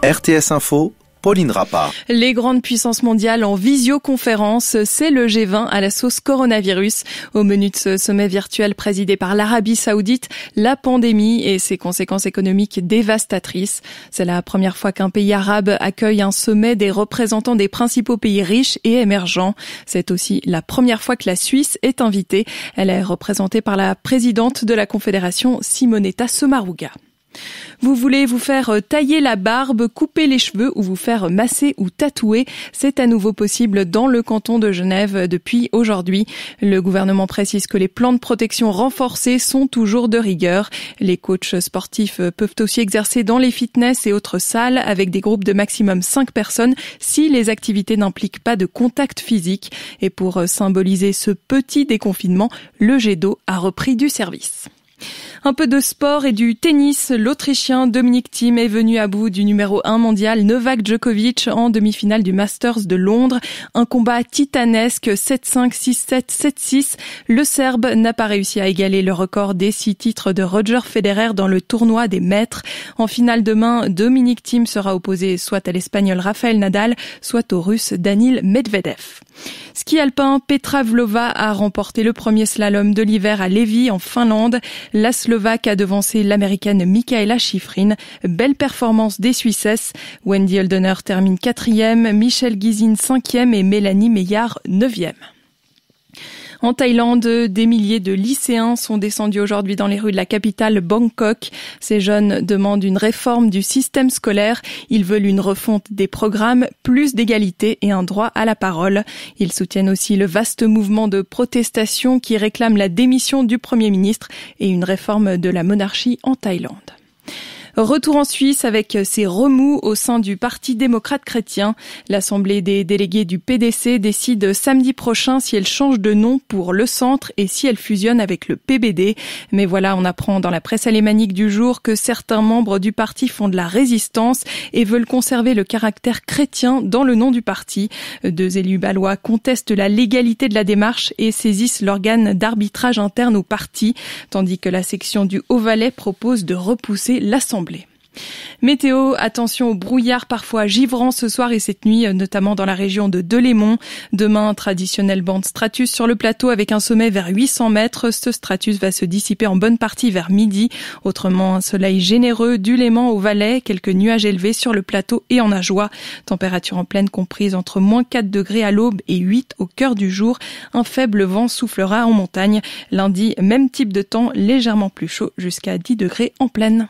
RTS Info, Pauline Rappa. Les grandes puissances mondiales en visioconférence, c'est le G20 à la sauce coronavirus. Au menu de ce sommet virtuel présidé par l'Arabie Saoudite, la pandémie et ses conséquences économiques dévastatrices. C'est la première fois qu'un pays arabe accueille un sommet des représentants des principaux pays riches et émergents. C'est aussi la première fois que la Suisse est invitée. Elle est représentée par la présidente de la Confédération, Simonetta Sommaruga. Vous voulez vous faire tailler la barbe, couper les cheveux ou vous faire masser ou tatouer, c'est à nouveau possible dans le canton de Genève depuis aujourd'hui. Le gouvernement précise que les plans de protection renforcés sont toujours de rigueur. Les coachs sportifs peuvent aussi exercer dans les fitness et autres salles avec des groupes de maximum 5 personnes si les activités n'impliquent pas de contact physique. Et pour symboliser ce petit déconfinement, le jet d'eau a repris du service. Un peu de sport et du tennis. L'Autrichien Dominic Thiem est venu à bout du numéro 1 mondial Novak Djokovic en demi-finale du Masters de Londres. Un combat titanesque, 7-5, 6-7, 7-6. Le Serbe n'a pas réussi à égaler le record des 6 titres de Roger Federer dans le tournoi des maîtres. En finale demain, Dominic Thiem sera opposé soit à l'Espagnol Rafael Nadal, soit au Russe Danil Medvedev. Ski alpin, Petra Vlhova a remporté le premier slalom de l'hiver à Levi en Finlande. La Slovaque a devancé l'Américaine Mikaela Shiffrin. Belle performance des Suissesses. Wendy Holdener termine 4e, Michelle Gizine 5e et Mélanie Meillard 9e. En Thaïlande, des milliers de lycéens sont descendus aujourd'hui dans les rues de la capitale Bangkok. Ces jeunes demandent une réforme du système scolaire. Ils veulent une refonte des programmes, plus d'égalité et un droit à la parole. Ils soutiennent aussi le vaste mouvement de protestation qui réclame la démission du Premier ministre et une réforme de la monarchie en Thaïlande. Retour en Suisse avec ses remous au sein du Parti démocrate chrétien. L'Assemblée des délégués du PDC décide samedi prochain si elle change de nom pour Le Centre et si elle fusionne avec le PBD. Mais voilà, on apprend dans la presse alémanique du jour que certains membres du parti font de la résistance et veulent conserver le caractère chrétien dans le nom du parti. 2 élus bâlois contestent la légalité de la démarche et saisissent l'organe d'arbitrage interne au parti, tandis que la section du Haut-Valais propose de repousser l'Assemblée. Météo, attention au brouillard parfois givrant ce soir et cette nuit, notamment dans la région de Delémont. Demain, traditionnelle bande stratus sur le plateau avec un sommet vers 800 mètres. Ce stratus va se dissiper en bonne partie vers midi. Autrement, un soleil généreux du Léman au Valais, quelques nuages élevés sur le plateau et en Ajoie. Température en pleine comprise entre moins 4 degrés à l'aube et 8 au cœur du jour. Un faible vent soufflera en montagne. Lundi, même type de temps, légèrement plus chaud jusqu'à 10 degrés en plaine.